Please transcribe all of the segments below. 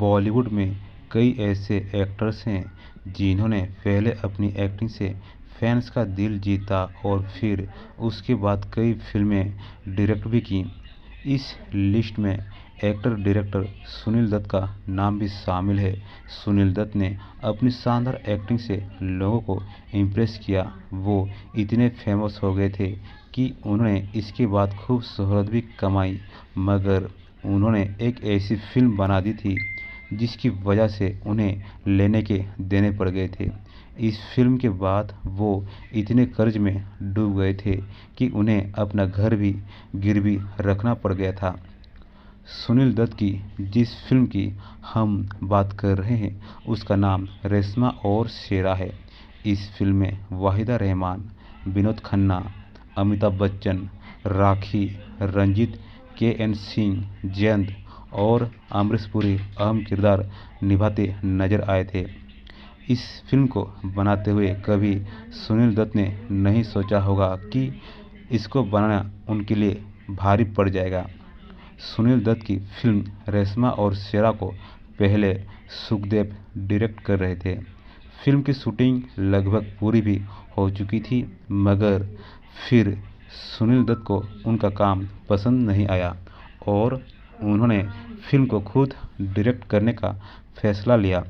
बॉलीवुड में कई ऐसे एक्टर्स हैं जिन्होंने पहले अपनी एक्टिंग से फैंस का दिल जीता और फिर उसके बाद कई फिल्में डायरेक्ट भी की। इस लिस्ट में एक्टर डायरेक्टर सुनील दत्त का नाम भी शामिल है। सुनील दत्त ने अपनी शानदार एक्टिंग से लोगों को इम्प्रेस किया। वो इतने फेमस हो गए थे कि उन्होंने इसके बाद खूब शोहरत भी कमाई, मगर उन्होंने एक ऐसी फिल्म बना दी थी जिसकी वजह से उन्हें लेने के देने पड़ गए थे। इस फिल्म के बाद वो इतने कर्ज में डूब गए थे कि उन्हें अपना घर भी गिरवी रखना पड़ गया था। सुनील दत्त की जिस फिल्म की हम बात कर रहे हैं उसका नाम रेशमा और शेरा है। इस फिल्म में वाहिदा रहमान, विनोद खन्ना, अमिताभ बच्चन, राखी, रंजीत, के.एन. सिंह, जयंत और अमरीश पुरी अहम किरदार निभाते नजर आए थे। इस फिल्म को बनाते हुए कभी सुनील दत्त ने नहीं सोचा होगा कि इसको बनाना उनके लिए भारी पड़ जाएगा। सुनील दत्त की फिल्म रेशमा और शेरा को पहले सुखदेव डायरेक्ट कर रहे थे। फिल्म की शूटिंग लगभग पूरी भी हो चुकी थी, मगर फिर सुनील दत्त को उनका काम पसंद नहीं आया और उन्होंने फिल्म को खुद डायरेक्ट करने का फैसला लिया।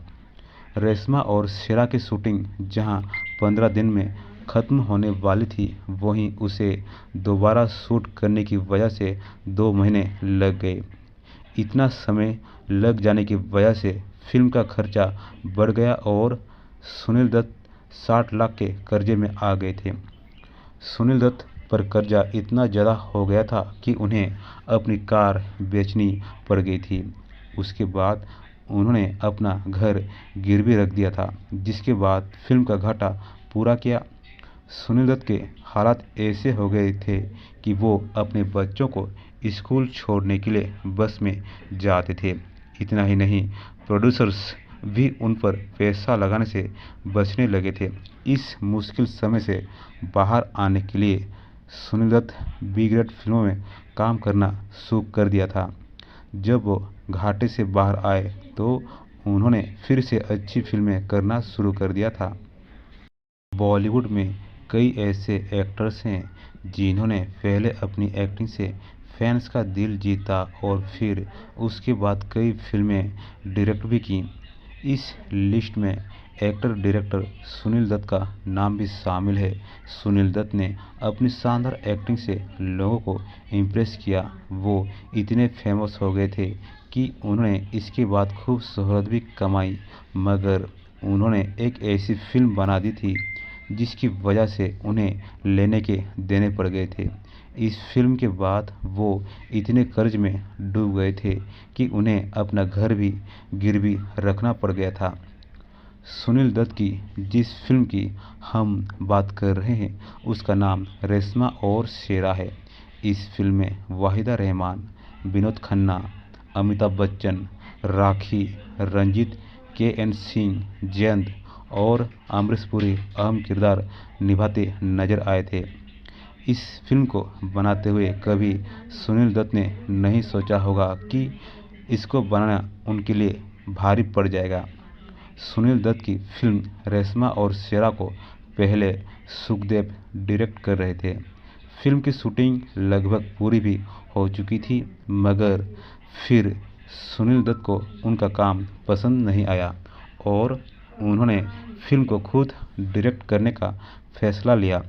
रेशमा और शेरा की शूटिंग जहां 15 दिन में ख़त्म होने वाली थी, वहीं उसे दोबारा शूट करने की वजह से 2 महीने लग गए। इतना समय लग जाने की वजह से फिल्म का खर्चा बढ़ गया और सुनील दत्त 60 लाख के कर्जे में आ गए थे। सुनील दत्त पर कर्जा इतना ज़्यादा हो गया था कि उन्हें अपनी कार बेचनी पड़ गई थी। उसके बाद उन्होंने अपना घर गिरवी रख दिया था, जिसके बाद फिल्म का घाटा पूरा किया। सुनील दत्त के हालात ऐसे हो गए थे कि वो अपने बच्चों को स्कूल छोड़ने के लिए बस में जाते थे। इतना ही नहीं, प्रोड्यूसर्स भी उन पर पैसा लगाने से बचने लगे थे। इस मुश्किल समय से बाहर आने के लिए सुनील दत्त बी ग्रेड फिल्मों में काम करना शुरू कर दिया था। जब वो घाटे से बाहर आए तो उन्होंने फिर से अच्छी फिल्में करना शुरू कर दिया था। बॉलीवुड में कई ऐसे एक्टर्स हैं जिन्होंने पहले अपनी एक्टिंग से फैंस का दिल जीता और फिर उसके बाद कई फिल्में डायरेक्ट भी की। इस लिस्ट में एक्टर डायरेक्टर सुनील दत्त का नाम भी शामिल है। सुनील दत्त ने अपनी शानदार एक्टिंग से लोगों को इम्प्रेस किया। वो इतने फेमस हो गए थे कि उन्होंने इसके बाद खूब शोहरत भी कमाई, मगर उन्होंने एक ऐसी फिल्म बना दी थी जिसकी वजह से उन्हें लेने के देने पड़ गए थे। इस फिल्म के बाद वो इतने कर्ज में डूब गए थे कि उन्हें अपना घर भी गिरवी रखना पड़ गया था। सुनील दत्त की जिस फिल्म की हम बात कर रहे हैं उसका नाम रेशमा और शेरा है। इस फिल्म में वाहिदा रहमान, विनोद खन्ना, अमिताभ बच्चन, राखी, रंजीत, के.एन. सिंह, जयंत और अमरीश पुरी अहम किरदार निभाते नजर आए थे। इस फिल्म को बनाते हुए कभी सुनील दत्त ने नहीं सोचा होगा कि इसको बनाना उनके लिए भारी पड़ जाएगा। सुनील दत्त की फिल्म रेशमा और शेरा को पहले सुखदेव डायरेक्ट कर रहे थे। फिल्म की शूटिंग लगभग पूरी भी हो चुकी थी, मगर फिर सुनील दत्त को उनका काम पसंद नहीं आया और उन्होंने फिल्म को खुद डायरेक्ट करने का फैसला लिया।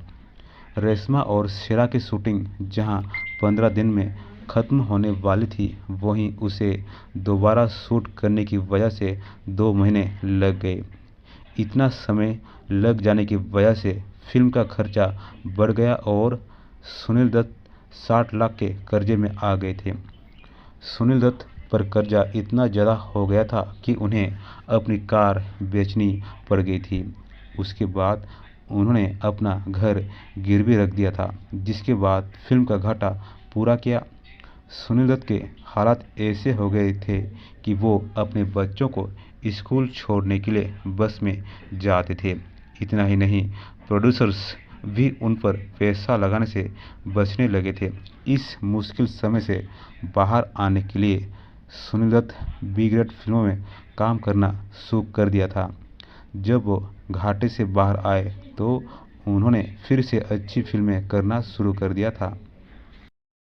रेशमा और शेरा की शूटिंग जहां 15 दिन में ख़त्म होने वाली थी, वहीं उसे दोबारा शूट करने की वजह से 2 महीने लग गए। इतना समय लग जाने की वजह से फिल्म का खर्चा बढ़ गया और सुनील दत्त 60 लाख के कर्जे में आ गए थे। सुनील दत्त पर कर्जा इतना ज़्यादा हो गया था कि उन्हें अपनी कार बेचनी पड़ गई थी। उसके बाद उन्होंने अपना घर गिरवी रख दिया था, जिसके बाद फिल्म का घाटा पूरा किया। सुनील दत्त के हालात ऐसे हो गए थे कि वो अपने बच्चों को स्कूल छोड़ने के लिए बस में जाते थे। इतना ही नहीं, प्रोड्यूसर्स भी उन पर पैसा लगाने से बचने लगे थे। इस मुश्किल समय से बाहर आने के लिए सुनील दत्त बी ग्रेड फिल्मों में काम करना शुरू कर दिया था। जब वो घाटे से बाहर आए तो उन्होंने फिर से अच्छी फिल्में करना शुरू कर दिया था।